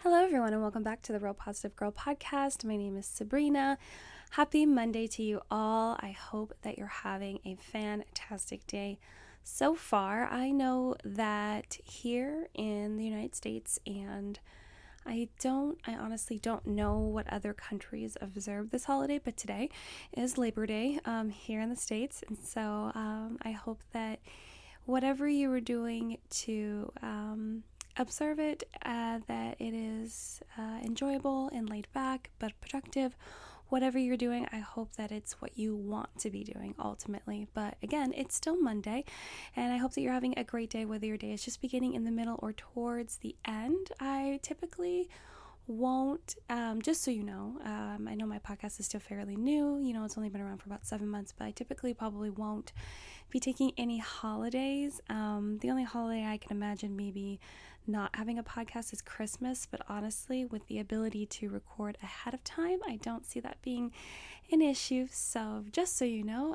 Hello, everyone, and welcome back to the Real Positive Girl podcast. My name is Sabrina. Happy Monday to you all. I hope that you're having a fantastic day so far. I know that here in the United States, and I honestly don't know what other countries observe this holiday, but today is Labor Day here in the States, and so I hope that whatever you were doing to observe it, that it is enjoyable and laid back but productive. Whatever you're doing, I hope that it's what you want to be doing ultimately. But again, it's still Monday, and I hope that you're having a great day, whether your day is just beginning, in the middle, or towards the end. I typically won't, just so you know, I know my podcast is still fairly new, it's only been around for about 7 months, but I typically probably won't be taking any holidays. The only holiday I can imagine maybe not having a podcast is Christmas, but honestly, with the ability to record ahead of time, I don't see that being an issue. So just so you know,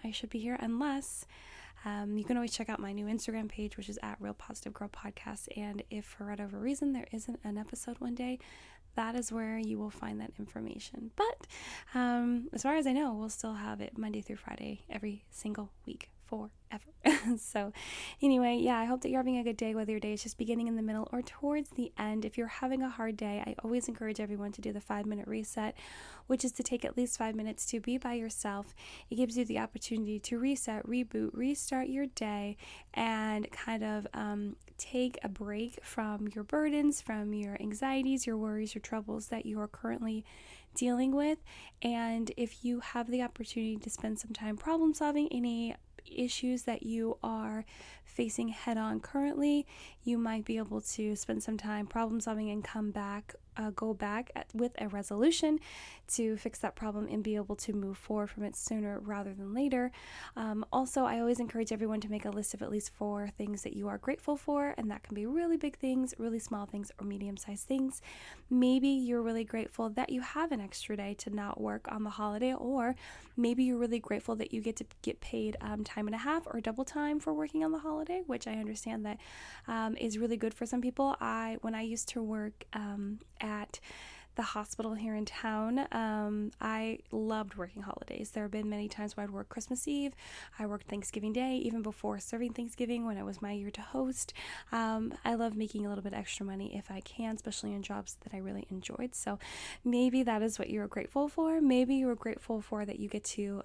I should be here unless you can always check out my new Instagram page, which is at RealPositiveGirl Podcast. And if for whatever reason there isn't an episode one day, that is where you will find that information. But as far as I know, we'll still have it Monday through Friday every single week forever. So anyway, I hope that you're having a good day, whether your day is just beginning, in the middle, or towards the end. If you're having a hard day, I always encourage everyone to do the 5-minute reset, which is to take at least 5 minutes to be by yourself. It gives you the opportunity to reset, reboot, restart your day, and kind of take a break from your burdens, from your anxieties, your worries, your troubles that you are currently dealing with. And if you have the opportunity to spend some time problem solving any issues that you are facing head on currently, you might be able to spend some time problem solving and go back with a resolution to fix that problem and be able to move forward from it sooner rather than later. Also, I always encourage everyone to make a list of at least 4 things that you are grateful for, and that can be really big things, really small things, or medium-sized things. Maybe you're really grateful that you have an extra day to not work on the holiday, or maybe you're really grateful that you get to get paid time and a half or double time for working on the holiday, which I understand that is really good for some people. When I used to work at the hospital here in town, I loved working holidays. There have been many times where I'd work Christmas Eve. I worked Thanksgiving Day, even before serving Thanksgiving when it was my year to host. I love making a little bit extra money if I can, especially in jobs that I really enjoyed. So maybe that is what you're grateful for. Maybe you're grateful for that you get to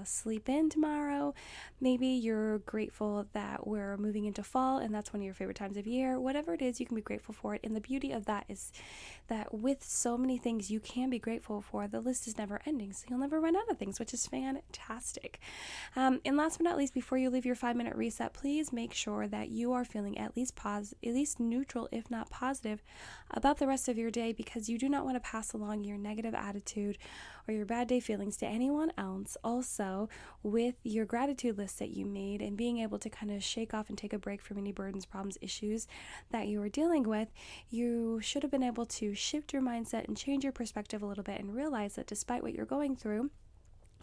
sleep in tomorrow. Maybe you're grateful that we're moving into fall and that's one of your favorite times of year. Whatever it is, you can be grateful for it. And the beauty of that is that with so many things you can be grateful for, the list is never ending, so you'll never run out of things, which is fantastic. And last but not least, before you leave your 5-minute reset, please make sure that you are feeling at least neutral, if not positive, about the rest of your day, because you do not want to pass along your negative attitude or your bad day feelings to anyone else. Also, with your gratitude list that you made and being able to kind of shake off and take a break from any burdens, problems, issues that you were dealing with, you should have been able to shift your mindset and change your perspective a little bit and realize that despite what you're going through,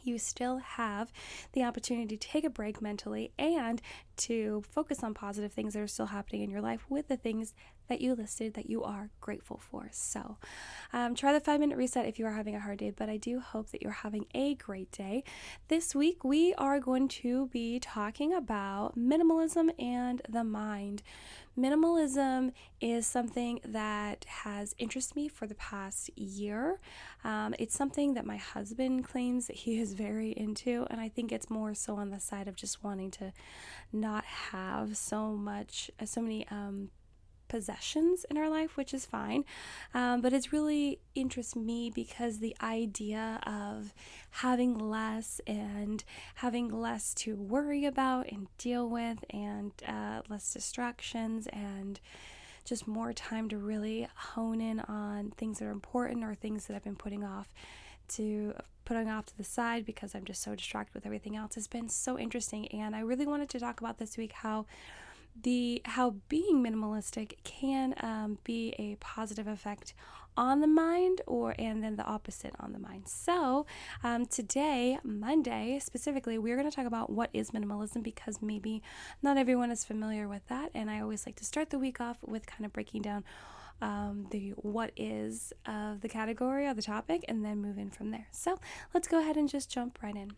you still have the opportunity to take a break mentally and to focus on positive things that are still happening in your life with the things that you listed that you are grateful for. So try the 5-minute reset if you are having a hard day, but I do hope that you're having a great day. This week, we are going to be talking about minimalism and the mind. Minimalism is something that has interested me for the past year. It's something that my husband claims that he is very into, and I think it's more so on the side of just wanting to not have so many possessions in our life, which is fine, but it's really interests me because the idea of having less and having less to worry about and deal with, and less distractions, and just more time to really hone in on things that are important or things that I've been putting off to the side because I'm just so distracted with everything else, has been so interesting. And I really wanted to talk about this week how being minimalistic can be a positive effect on the mind, and then the opposite on the mind. So today, Monday specifically, we're going to talk about what is minimalism, because maybe not everyone is familiar with that, and I always like to start the week off with kind of breaking down the what is of the category or the topic, and then move in from there. So let's go ahead and just jump right in.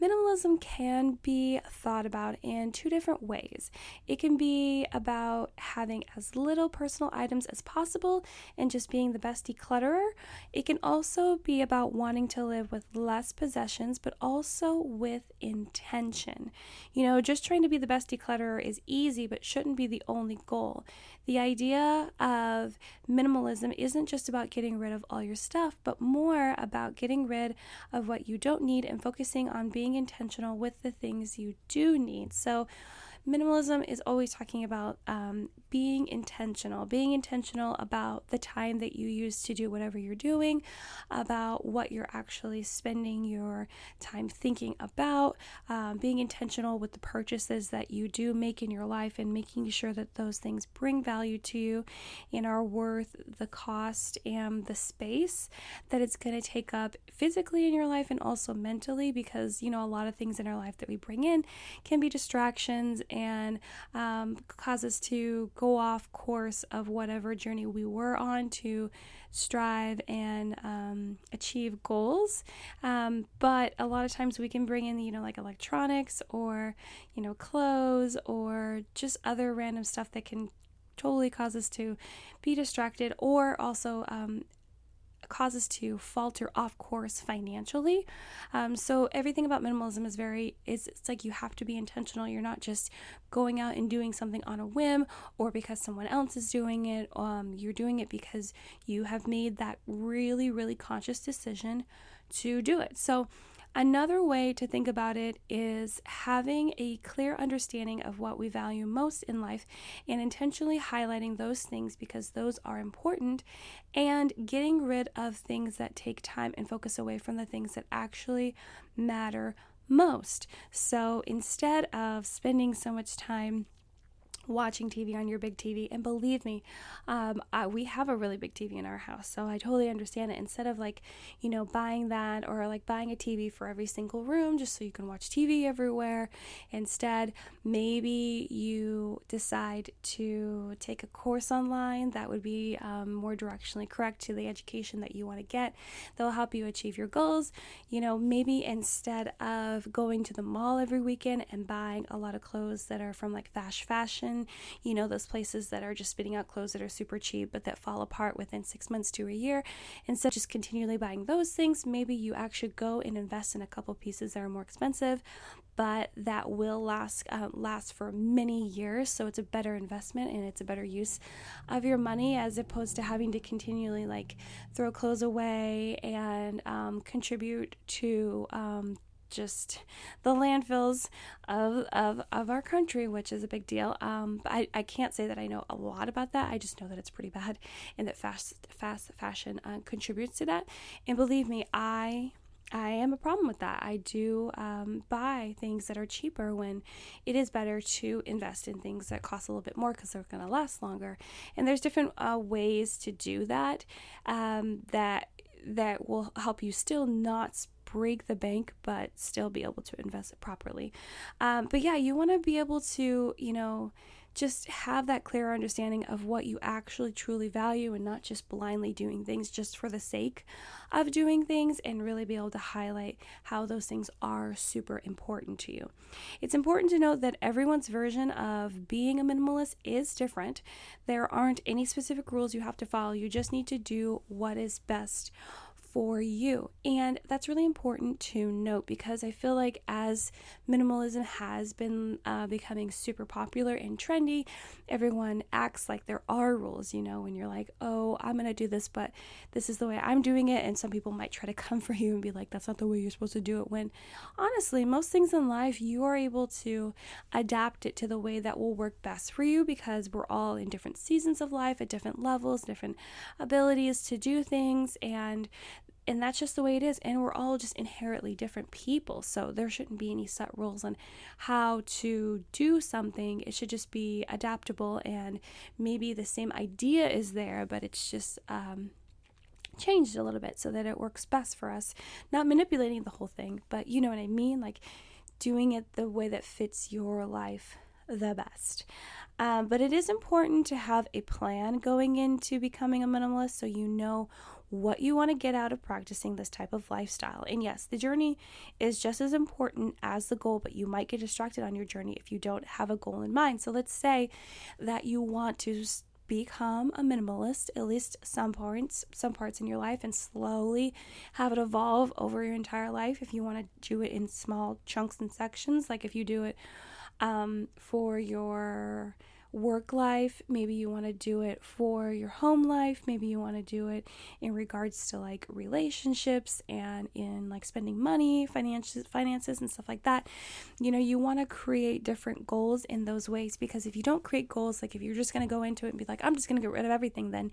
Minimalism can be thought about in two different ways. It can be about having as little personal items as possible and just being the best declutterer. It can also be about wanting to live with less possessions, but also with intention. Just trying to be the best declutterer is easy, but shouldn't be the only goal. The idea of minimalism isn't just about getting rid of all your stuff, but more about getting rid of what you don't need and focusing on being intentional with the things you do need. So minimalism is always talking about being intentional about the time that you use to do whatever you're doing, about what you're actually spending your time thinking about, being intentional with the purchases that you do make in your life and making sure that those things bring value to you and are worth the cost and the space that it's going to take up physically in your life and also mentally, because a lot of things in our life that we bring in can be distractions and cause us to go off course of whatever journey we were on to strive and achieve goals. But a lot of times we can bring in, like electronics or, clothes or just other random stuff that can totally cause us to be distracted or also cause us to falter off course financially. So everything about minimalism it's like you have to be intentional. You're not just going out and doing something on a whim or because someone else is doing it. You're doing it because you have made that really, really conscious decision to do it. So another way to think about it is having a clear understanding of what we value most in life and intentionally highlighting those things because those are important, and getting rid of things that take time and focus away from the things that actually matter most. So instead of spending so much time watching TV on your big TV, and believe me, we have a really big TV in our house, so I totally understand it. Instead of buying that or buying a TV for every single room just so you can watch TV everywhere, instead maybe you decide to take a course online that would be more directionally correct to the education that you want to get, that will help you achieve your goals. Maybe instead of going to the mall every weekend and buying a lot of clothes that are from fast fashion, those places that are just spitting out clothes that are super cheap but that fall apart within 6 months to a year, instead of just continually buying those things, maybe you actually go and invest in a couple pieces that are more expensive but that will last for many years. So it's a better investment and it's a better use of your money, as opposed to having to continually throw clothes away and contribute to just the landfills of our country, which is a big deal. But I can't say that I know a lot about that. I just know that it's pretty bad and that fast fashion contributes to that. And believe me, I am a problem with that. I do buy things that are cheaper when it is better to invest in things that cost a little bit more because they're going to last longer. And there's different ways to do that that will help you still not break the bank, but still be able to invest it properly. But yeah, you want to be able to, just have that clear understanding of what you actually truly value and not just blindly doing things just for the sake of doing things, and really be able to highlight how those things are super important to you. It's important to note that everyone's version of being a minimalist is different. There aren't any specific rules you have to follow. You just need to do what is best for you. And that's really important to note, because I feel like as minimalism has been becoming super popular and trendy, everyone acts like there are rules, when you're like, oh, I'm going to do this, but this is the way I'm doing it. And some people might try to come for you and be like, that's not the way you're supposed to do it. When honestly, most things in life, you are able to adapt it to the way that will work best for you, because we're all in different seasons of life at different levels, different abilities to do things. And that's just the way it is. And we're all just inherently different people. So there shouldn't be any set rules on how to do something. It should just be adaptable, and maybe the same idea is there, but it's just changed a little bit so that it works best for us. Not manipulating the whole thing, but you know what I mean? Doing it the way that fits your life the best. But it is important to have a plan going into becoming a minimalist so you know what you want to get out of practicing this type of lifestyle. And yes, the journey is just as important as the goal, but you might get distracted on your journey if you don't have a goal in mind. So let's say that you want to become a minimalist, at least some parts in your life, and slowly have it evolve over your entire life. If you want to do it in small chunks and sections, like if you do it for your work life, maybe you want to do it for your home life, maybe you want to do it in regards to like relationships and in like spending money, finances and stuff like that. You want to create different goals in those ways, because if you don't create goals, like if you're just going to go into it and be like, I'm just going to get rid of everything, then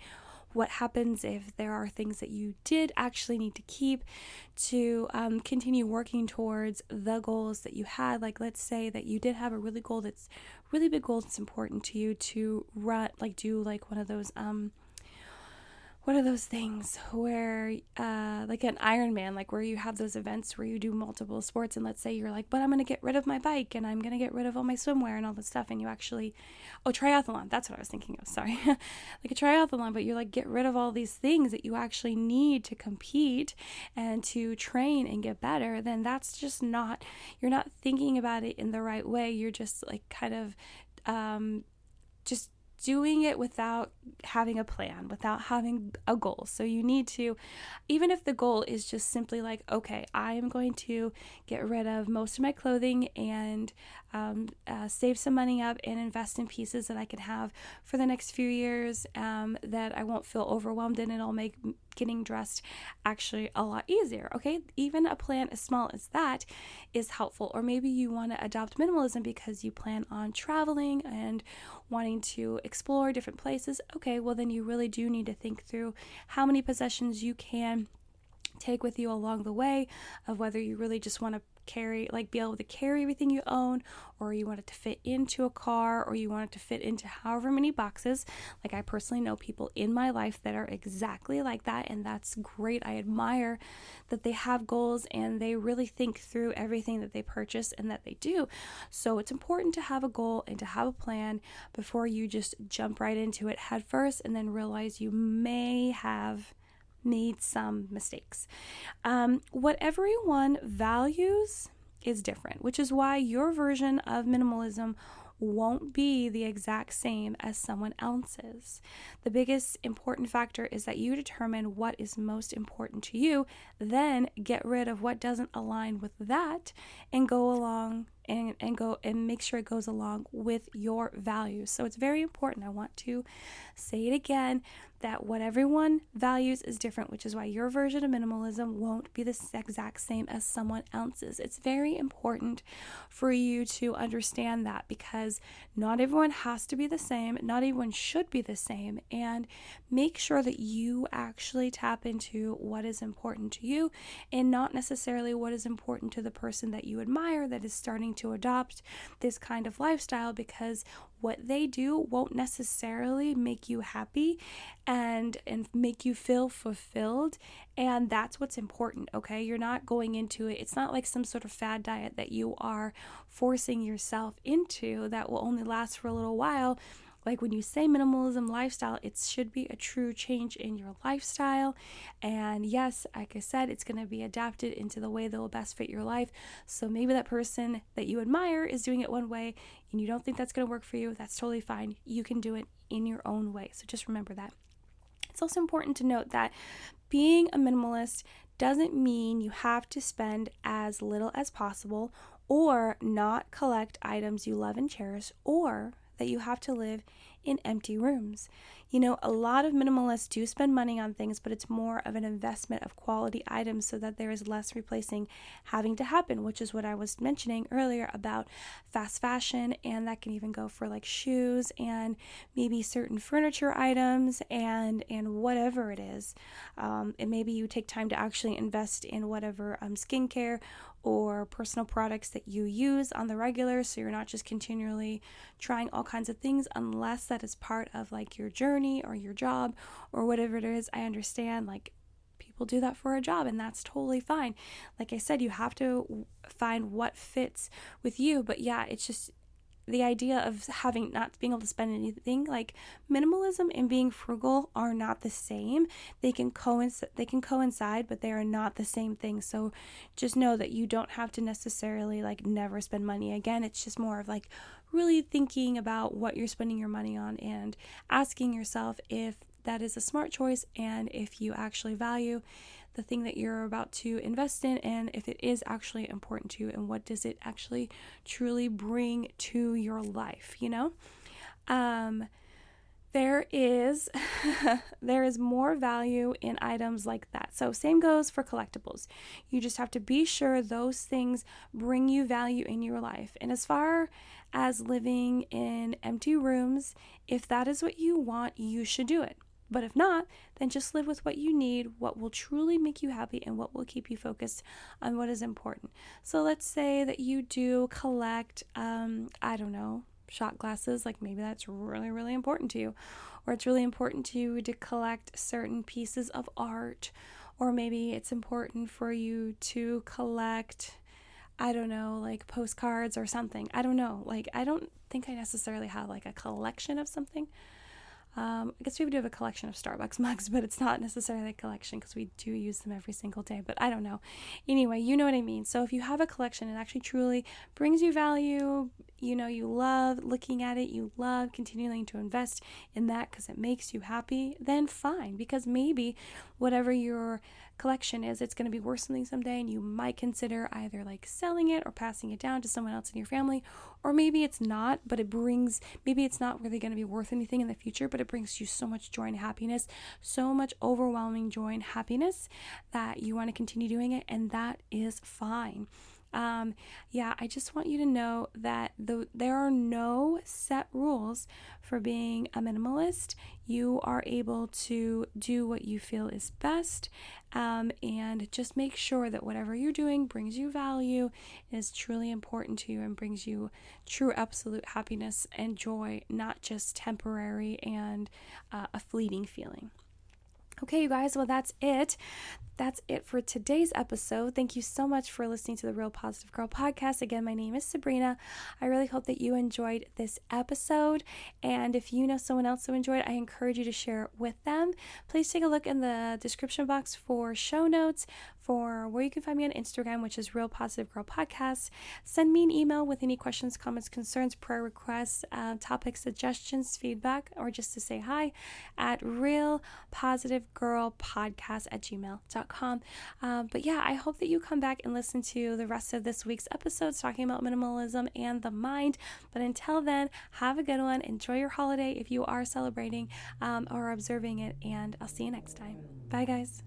what happens if there are things that you did actually need to keep to continue working towards the goals that you had? Like, let's say that you did have a really big goal that's important to you to do like one of those things where like an Ironman, like where you have those events where you do multiple sports, and let's say you're like, but I'm going to get rid of my bike and I'm going to get rid of all my swimwear and all this stuff, and you actually, triathlon, that's what I was thinking of, sorry. Like a triathlon, but you like get rid of all these things that you actually need to compete and to train and get better, then that's just you're not thinking about it in the right way. You're just like kind of just doing it without having a plan, without having a goal. So you need to, even if the goal is just simply like, okay, I am going to get rid of most of my clothing and save some money up and invest in pieces that I can have for the next few years, that I won't feel overwhelmed in, and it'll make getting dressed actually a lot easier. Okay, even a plan as small as that is helpful. Or maybe you want to adopt minimalism because you plan on traveling and wanting to explore different places. Okay, well then you really do need to think through how many possessions you can take with you along the way, of whether you really just want to be able to carry everything you own, or you want it to fit into a car, or you want it to fit into however many boxes. Like, I personally know people in my life that are exactly like that, and that's great. I admire that they have goals and they really think through everything that they purchase and that they do. So it's important to have a goal and to have a plan before you just jump right into it head first and then realize you may have made some mistakes. What everyone values is different, which is why your version of minimalism won't be the exact same as someone else's. The biggest important factor is that you determine what is most important to you, then get rid of what doesn't align with that, and go along and make sure it goes along with your values. So it's very important. I want to say it again, that what everyone values is different, which is why your version of minimalism won't be the exact same as someone else's. It's very important for you to understand that, because not everyone has to be the same, not everyone should be the same, and make sure that you actually tap into what is important to you and not necessarily what is important to the person that you admire that is starting to adopt this kind of lifestyle, because what they do won't necessarily make you happy and make you feel fulfilled. And that's what's important, okay? You're not going into it. It's not like some sort of fad diet that you are forcing yourself into that will only last for a little while. Like, when you say minimalism lifestyle, it should be a true change in your lifestyle. And yes, like I said, it's going to be adapted into the way that will best fit your life. So maybe that person that you admire is doing it one way and you don't think that's going to work for you. That's totally fine. You can do it in your own way. So just remember that. It's also important to note that being a minimalist doesn't mean you have to spend as little as possible, or not collect items you love and cherish, or that you have to live in empty rooms. A lot of minimalists do spend money on things, but it's more of an investment of quality items so that there is less replacing having to happen, which is what I was mentioning earlier about fast fashion. And that can even go for like shoes and maybe certain furniture items and whatever it is. And maybe you take time to actually invest in whatever skincare or personal products that you use on the regular, so you're not just continually trying all kinds of things, unless that is part of like your journey or your job or whatever it is. I understand, like, people do that for a job, and that's totally fine. Like I said, you have to find what fits with you, but yeah, it's just the idea of having not being able to spend anything, like minimalism and being frugal are not the same. They can coincide, but they are not the same thing. So just know that you don't have to necessarily like never spend money again. It's just more of like really thinking about what you're spending your money on and asking yourself if that is a smart choice and if you actually value the thing that you're about to invest in, and if it is actually important to you, and what does it actually truly bring to your life, you know? There is more value in items like that. So same goes for collectibles. You just have to be sure those things bring you value in your life. And as far as living in empty rooms, if that is what you want, you should do it. But if not, then just live with what you need, what will truly make you happy, and what will keep you focused on what is important. So let's say that you do collect, shot glasses. Like maybe that's really, really important to you. Or it's really important to you to collect certain pieces of art. Or maybe it's important for you to collect, like postcards or something. I don't know. Like, I don't think I necessarily have like a collection of something. I guess we do have a collection of Starbucks mugs, but it's not necessarily a collection because we do use them every single day, but I don't know. Anyway, you know what I mean. So if you have a collection and actually truly brings you value, you love looking at it, you love continuing to invest in that because it makes you happy, then fine. Because maybe whatever your collection is, it's going to be worth something someday, and you might consider either like selling it or passing it down to someone else in your family, or maybe it's not, but maybe it's not really going to be worth anything in the future, but it brings you so much joy and happiness, so much overwhelming joy and happiness that you want to continue doing it, and that is fine. I just want you to know that there are no set rules for being a minimalist. You are able to do what you feel is best, and just make sure that whatever you're doing brings you value, is truly important to you, and brings you true absolute happiness and joy, not just temporary and a fleeting feeling. Okay, you guys, well, that's it. That's it for today's episode. Thank you so much for listening to the Real Positive Girl podcast. Again, my name is Sabrina. I really hope that you enjoyed this episode. And if you know someone else who enjoyed it, I encourage you to share it with them. Please take a look in the description box for show notes, for where you can find me on Instagram, which is Real Positive Girl Podcast. Send me an email with any questions, comments, concerns, prayer requests, topic suggestions, feedback, or just to say hi at RealPositiveGirlPodcast@gmail.com. But yeah, I hope that you come back and listen to the rest of this week's episodes talking about minimalism and the mind. But until then, have a good one. Enjoy your holiday if you are celebrating or observing it, and I'll see you next time. Bye, guys.